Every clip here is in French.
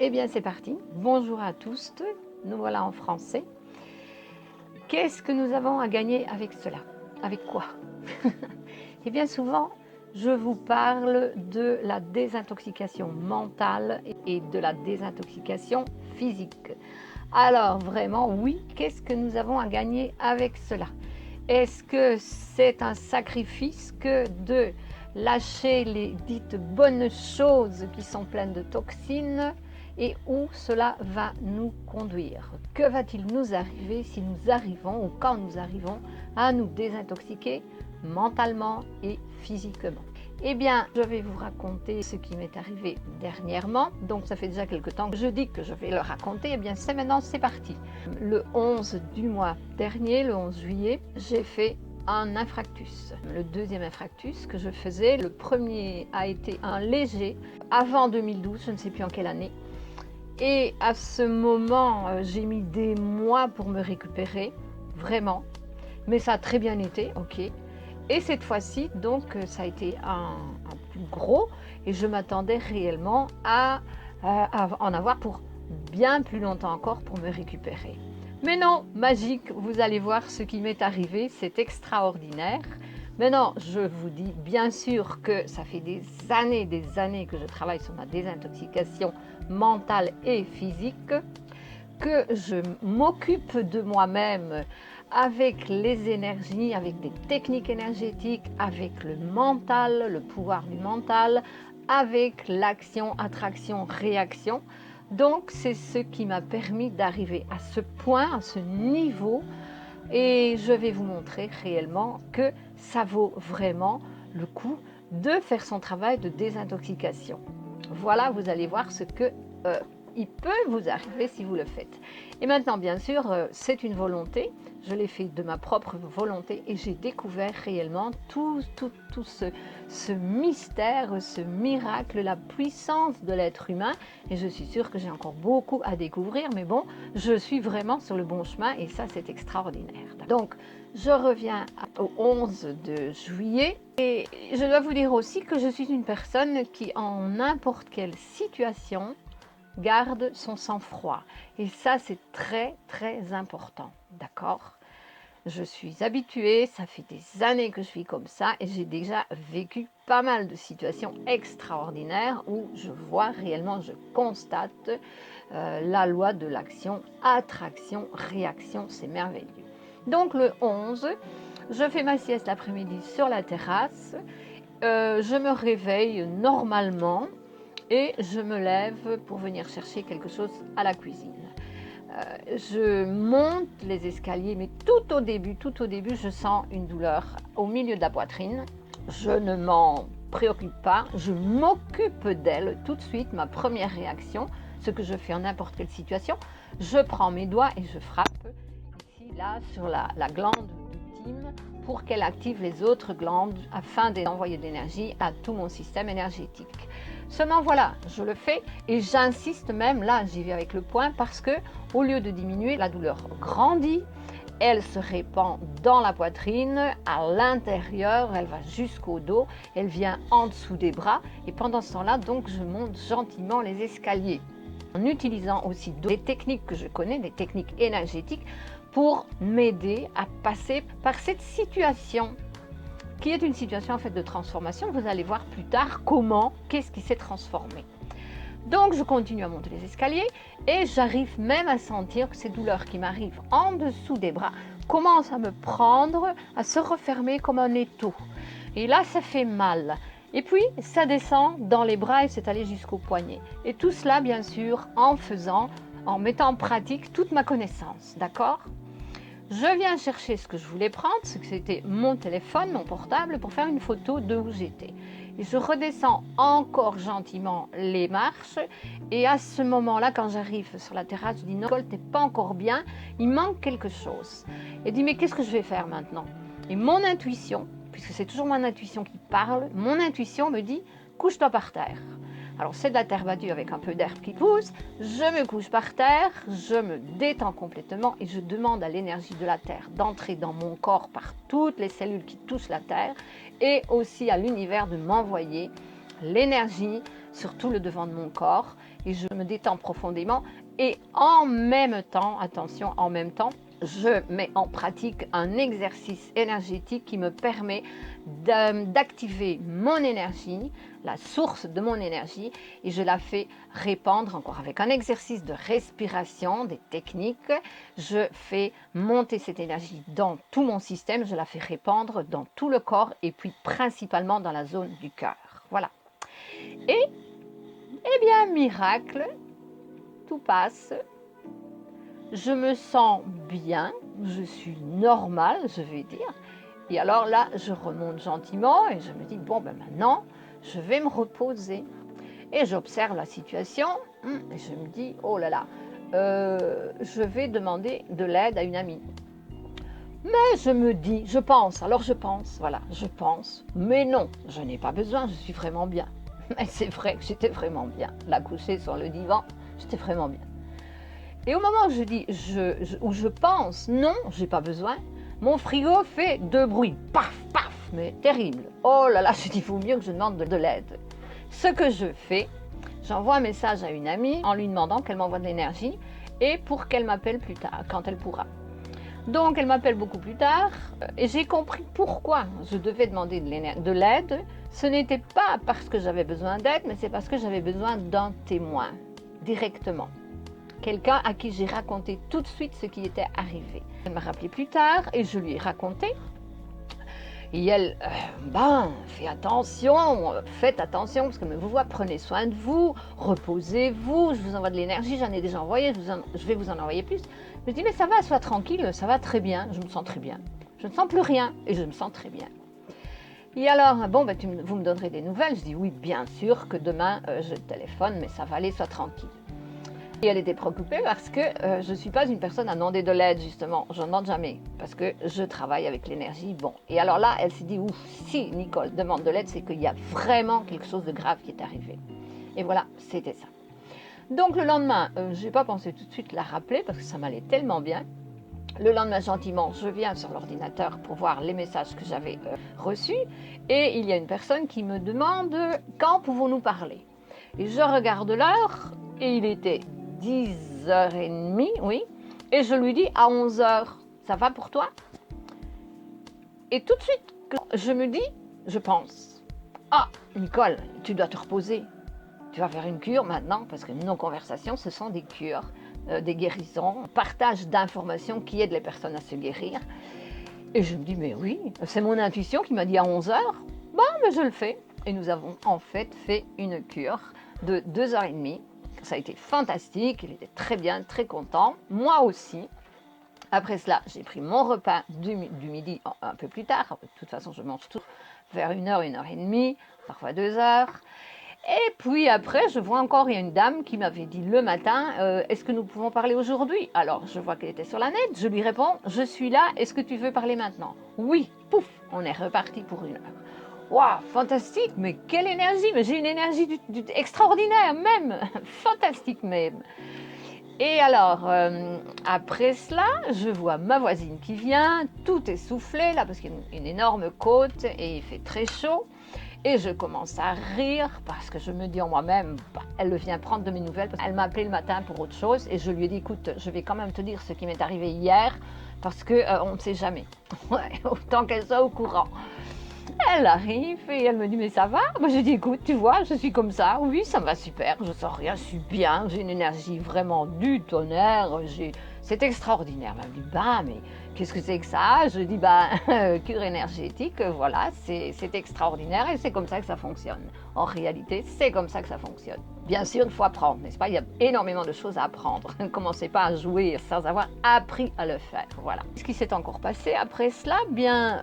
Eh bien c'est parti, bonjour à tous, nous voilà en français. Qu'est-ce que nous avons à gagner avec cela? Avec quoi? Et bien souvent, je vous parle de la désintoxication mentale et de la désintoxication physique. Alors vraiment, oui, qu'est-ce que nous avons à gagner avec cela? Est-ce que c'est un sacrifice que de lâcher les dites bonnes choses qui sont pleines de toxines et où cela va nous conduire? Que va-t-il nous arriver si nous arrivons ou quand nous arrivons à nous désintoxiquer mentalement et physiquement? Eh bien, je vais vous raconter ce qui m'est arrivé dernièrement. Donc, ça fait déjà quelque temps que je dis que je vais le raconter. Eh bien, c'est parti. Le 11 du mois dernier, le 11 juillet, j'ai fait un infarctus. Le deuxième infarctus que je faisais, le premier a été un léger, avant 2012, je ne sais plus en quelle année. Et à ce moment, j'ai mis des mois pour me récupérer, vraiment. Mais ça a très bien été, ok. Et cette fois-ci, donc, ça a été un plus gros et je m'attendais réellement à en avoir pour bien plus longtemps encore pour me récupérer. Mais non, magique, vous allez voir ce qui m'est arrivé, c'est extraordinaire. Maintenant, je vous dis bien sûr que ça fait des années que je travaille sur ma désintoxication mentale et physique, que je m'occupe de moi-même avec les énergies, avec des techniques énergétiques, avec le mental, le pouvoir du mental, avec l'action, attraction, réaction. Donc c'est ce qui m'a permis d'arriver à ce point, à ce niveau, et je vais vous montrer réellement que ça vaut vraiment le coup de faire son travail de désintoxication. Voilà, vous allez voir ce que il peut vous arriver si vous le faites. Et maintenant, bien sûr, c'est une volonté. Je l'ai fait de ma propre volonté et j'ai découvert réellement tout ce mystère, ce miracle, la puissance de l'être humain. Et je suis sûre que j'ai encore beaucoup à découvrir, mais bon, je suis vraiment sur le bon chemin et ça, c'est extraordinaire. Donc, je reviens au 11 de juillet et je dois vous dire aussi que je suis une personne qui, en n'importe quelle situation, garde son sang-froid. Et ça, c'est très, très important. D'accord? Je suis habituée, ça fait des années que je suis comme ça et j'ai déjà vécu pas mal de situations extraordinaires où je vois réellement, je constate la loi de l'action, attraction, réaction, c'est merveilleux. Donc le 11, je fais ma sieste l'après-midi sur la terrasse, je me réveille normalement et je me lève pour venir chercher quelque chose à la cuisine. Je monte les escaliers, mais tout au début, je sens une douleur au milieu de la poitrine. Je ne m'en préoccupe pas, je m'occupe d'elle tout de suite. Ma première réaction, ce que je fais en n'importe quelle situation, je prends mes doigts et je frappe ici, là, sur la glande du thyme pour qu'elle active les autres glandes afin d'envoyer de l'énergie à tout mon système énergétique. Seulement voilà, je le fais et j'insiste même, là j'y vais avec le poing parce que au lieu de diminuer, la douleur grandit, elle se répand dans la poitrine, à l'intérieur, elle va jusqu'au dos, elle vient en dessous des bras et pendant ce temps-là, donc je monte gentiment les escaliers en utilisant aussi des techniques que je connais, des techniques énergétiques pour m'aider à passer par cette situation qui est une situation en fait de transformation. Vous allez voir plus tard comment, qu'est-ce qui s'est transformé. Donc je continue à monter les escaliers et j'arrive même à sentir que ces douleurs qui m'arrivent en dessous des bras commencent à me prendre, à se refermer comme un étau. Et là ça fait mal. Et puis ça descend dans les bras et c'est allé jusqu'au poignet. Et tout cela bien sûr en mettant en pratique toute ma connaissance, d'accord ? Je viens chercher ce que je voulais prendre, c'était mon téléphone, mon portable, pour faire une photo de où j'étais. Et je redescends encore gentiment les marches. Et à ce moment-là, quand j'arrive sur la terrasse, je dis non, t'es pas encore bien, il manque quelque chose. Et je dis mais qu'est-ce que je vais faire maintenant? Et mon intuition, puisque c'est toujours mon intuition qui parle, mon intuition me dit couche-toi par terre. Alors c'est de la terre battue avec un peu d'herbe qui pousse, je me couche par terre, je me détends complètement et je demande à l'énergie de la terre d'entrer dans mon corps par toutes les cellules qui touchent la terre et aussi à l'univers de m'envoyer l'énergie sur tout le devant de mon corps et je me détends profondément. Et en même temps, attention, en même temps, je mets en pratique un exercice énergétique qui me permet d'activer mon énergie, la source de mon énergie, et je la fais répandre encore avec un exercice de respiration, des techniques. Je fais monter cette énergie dans tout mon système, je la fais répandre dans tout le corps et puis principalement dans la zone du cœur. Voilà. Et, eh bien, miracle, tout passe. Je me sens bien, je suis normale, je vais dire. Et alors là, je remonte gentiment et je me dis, bon, ben maintenant, je vais me reposer. Et j'observe la situation et je me dis, oh là là, je vais demander de l'aide à une amie. Mais je me dis, je pense, voilà, je pense, mais non, je n'ai pas besoin, je suis vraiment bien. Mais c'est vrai que j'étais vraiment bien. Là, couchée sur le divan, j'étais vraiment bien. Et au moment où je dis, où je pense, non, j'ai pas besoin, mon frigo fait 2 bruits, paf, paf, mais terrible. Oh là là, je dis, il vaut mieux que je demande de l'aide. Ce que je fais, j'envoie un message à une amie en lui demandant qu'elle m'envoie de l'énergie et pour qu'elle m'appelle plus tard, quand elle pourra. Donc, elle m'appelle beaucoup plus tard et j'ai compris pourquoi je devais demander de l'aide. Ce n'était pas parce que j'avais besoin d'aide, mais c'est parce que j'avais besoin d'un témoin, directement. Quelqu'un à qui j'ai raconté tout de suite ce qui était arrivé. Elle m'a rappelé plus tard et je lui ai raconté. Et elle, faites attention, parce que vous voyez, prenez soin de vous, reposez-vous, je vous envoie de l'énergie, j'en ai déjà envoyé, je vais vous en envoyer plus. Je me dis, mais ça va, sois tranquille, ça va très bien, je me sens très bien. Je ne sens plus rien et je me sens très bien. Et alors, vous me donnerez des nouvelles. Je dis, oui, bien sûr que demain, je téléphone, mais ça va aller, sois tranquille. Et elle était préoccupée parce que je ne suis pas une personne à demander de l'aide, justement. Je n'en demande jamais parce que je travaille avec l'énergie. Bon, et alors là, elle s'est dit, ouf, si Nicole demande de l'aide, c'est qu'il y a vraiment quelque chose de grave qui est arrivé. Et voilà, c'était ça. Donc le lendemain, je n'ai pas pensé tout de suite la rappeler parce que ça m'allait tellement bien. Le lendemain, gentiment, je viens sur l'ordinateur pour voir les messages que j'avais reçus. Et il y a une personne qui me demande quand pouvons-nous parler. Et je regarde l'heure et il était 10h30, oui, et je lui dis à 11h, ça va pour toi? Et tout de suite, je me dis, je pense, ah, Nicole, tu dois te reposer, tu vas faire une cure maintenant, parce que nos conversations, ce sont des cures, des guérisons, partage d'informations qui aident les personnes à se guérir. Et je me dis, mais oui, c'est mon intuition qui m'a dit à 11h, mais je le fais. Et nous avons en fait une cure de 2h30. Ça a été fantastique, il était très bien, très content, moi aussi. Après cela, j'ai pris mon repas du midi un peu plus tard. De toute façon, je mange tout vers 1h, 1h30, parfois 2h. Et puis après, je vois encore, il y a une dame qui m'avait dit le matin, est-ce que nous pouvons parler aujourd'hui? Alors, je vois qu'elle était sur la net, je lui réponds, je suis là, est-ce que tu veux parler maintenant? Oui, pouf, on est reparti pour 1 heure. Waouh, fantastique, mais quelle énergie, mais j'ai une énergie extraordinaire même, fantastique même. Et alors, après cela, je vois ma voisine qui vient, tout essoufflé là, parce qu'il y a une énorme côte et il fait très chaud. Et je commence à rire parce que je me dis en moi-même, elle vient prendre de mes nouvelles. Elle m'a appelé le matin pour autre chose et je lui ai dit, écoute, je vais quand même te dire ce qui m'est arrivé hier parce qu'on ne sait jamais. Autant qu'elle soit au courant. Elle arrive et elle me dit, mais ça va? Moi, je dis, écoute, tu vois, je suis comme ça. Oui, ça va super, je sens rien, je suis bien, j'ai une énergie vraiment du tonnerre, c'est extraordinaire. Elle me dit, mais qu'est-ce que c'est que ça? Je dis, cure énergétique, voilà, c'est extraordinaire et c'est comme ça que ça fonctionne. En réalité, c'est comme ça que ça fonctionne. Bien sûr, il faut apprendre, n'est-ce pas? Il y a énormément de choses à apprendre. Ne commencez pas à jouer sans avoir appris à le faire, voilà. Ce qui s'est encore passé après cela,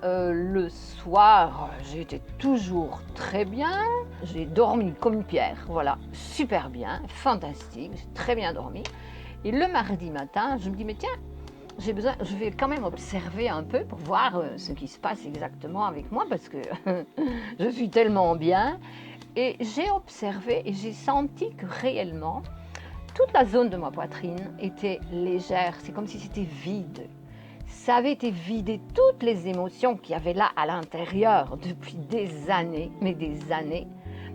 le soir, j'étais toujours très bien. J'ai dormi comme une pierre, voilà, super bien, fantastique, j'ai très bien dormi. Et le mardi matin, je me dis, mais tiens, je vais quand même observer un peu pour voir ce qui se passe exactement avec moi parce que je suis tellement bien. Et j'ai observé et j'ai senti que réellement, toute la zone de ma poitrine était légère. C'est comme si c'était vide. Ça avait été vidé toutes les émotions qu'il y avait là à l'intérieur depuis des années, mais des années.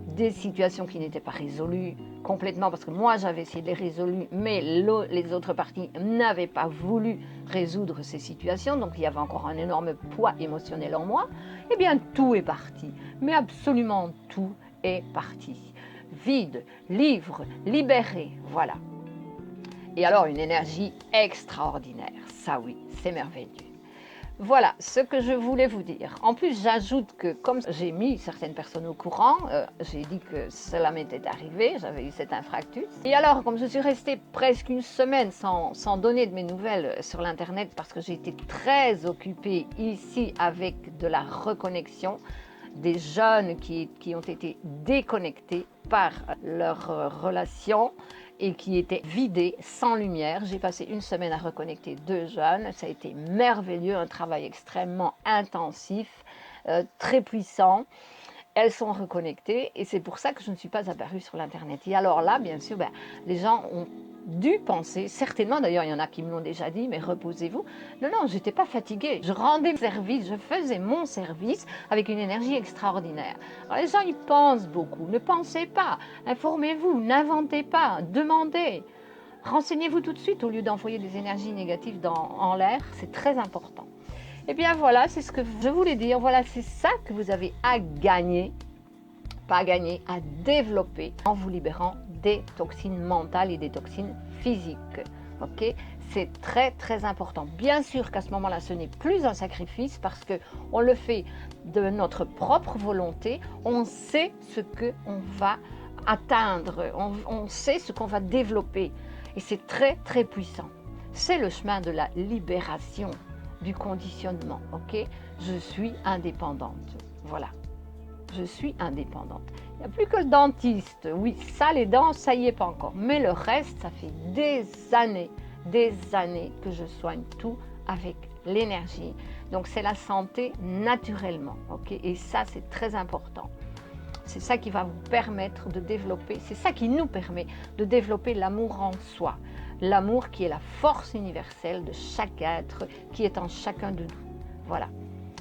des situations qui n'étaient pas résolues complètement, parce que moi j'avais essayé de les résoudre, mais les autres parties n'avaient pas voulu résoudre ces situations, donc il y avait encore un énorme poids émotionnel en moi. Eh bien tout est parti, mais absolument tout est parti. Vide, libre, libéré, voilà. Et alors une énergie extraordinaire, ça oui, c'est merveilleux. Voilà ce que je voulais vous dire. En plus, j'ajoute que comme j'ai mis certaines personnes au courant, j'ai dit que cela m'était arrivé, j'avais eu cet infarctus. Et alors, comme je suis restée presque une semaine sans donner de mes nouvelles sur l'Internet, parce que j'ai été très occupée ici avec de la reconnexion, des jeunes qui ont été déconnectés par leur relation et qui étaient vidés, sans lumière. J'ai passé une semaine à reconnecter 2 jeunes. Ça a été merveilleux, un travail extrêmement intensif, très puissant. Elles sont reconnectées et c'est pour ça que je ne suis pas apparue sur l'Internet. Et alors là, bien sûr, les gens ont dû penser, certainement, d'ailleurs il y en a qui me l'ont déjà dit, mais reposez-vous. Non, non, je n'étais pas fatiguée. Je rendais service, je faisais mon service avec une énergie extraordinaire. Alors les gens, ils pensent beaucoup. Ne pensez pas. Informez-vous, n'inventez pas, demandez. Renseignez-vous tout de suite au lieu d'envoyer des énergies négatives en l'air. C'est très important. Et bien voilà, c'est ce que je voulais dire. Voilà, c'est ça que vous avez à gagner, pas à gagner, à développer en vous libérant des toxines mentales et des toxines physiques. Ok, c'est très très important. Bien sûr qu'à ce moment-là, ce n'est plus un sacrifice parce que on le fait de notre propre volonté. On sait ce que on va atteindre, on sait ce qu'on va développer, et c'est très très puissant. C'est le chemin de la libération du conditionnement. Ok, je suis indépendante. Voilà. Je suis indépendante. Il n'y a plus que le dentiste. Oui, ça, les dents, ça y est pas encore. Mais le reste, ça fait des années que je soigne tout avec l'énergie. Donc, c'est la santé naturellement. Ok, et ça, c'est très important. C'est ça qui va vous permettre de développer, c'est ça qui nous permet de développer l'amour en soi. L'amour qui est la force universelle de chaque être qui est en chacun de nous. Voilà.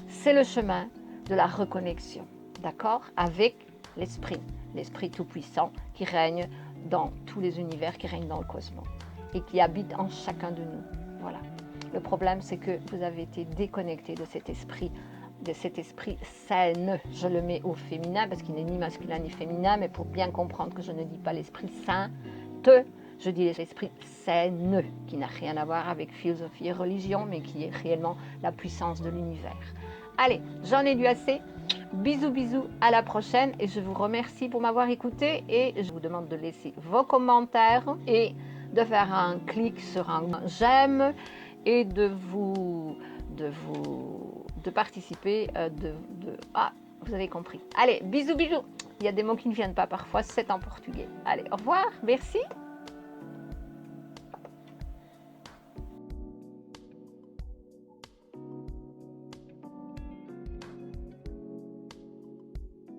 C'est le chemin de la reconnexion. D'accord, avec l'esprit tout-puissant qui règne dans tous les univers, qui règne dans le cosmos et qui habite en chacun de nous. Voilà. Le problème, c'est que vous avez été déconnecté de cet esprit sain. Je le mets au féminin parce qu'il n'est ni masculin ni féminin, mais pour bien comprendre que je ne dis pas l'esprit saint, je dis l'esprit sain, qui n'a rien à voir avec philosophie et religion, mais qui est réellement la puissance de l'univers. Allez, j'en ai lu assez. Bisous, bisous, à la prochaine et je vous remercie pour m'avoir écouté et je vous demande de laisser vos commentaires et de faire un clic sur un j'aime et de participer, vous avez compris. Allez, bisous, bisous. Il y a des mots qui ne viennent pas parfois, c'est en portugais. Allez, au revoir, merci.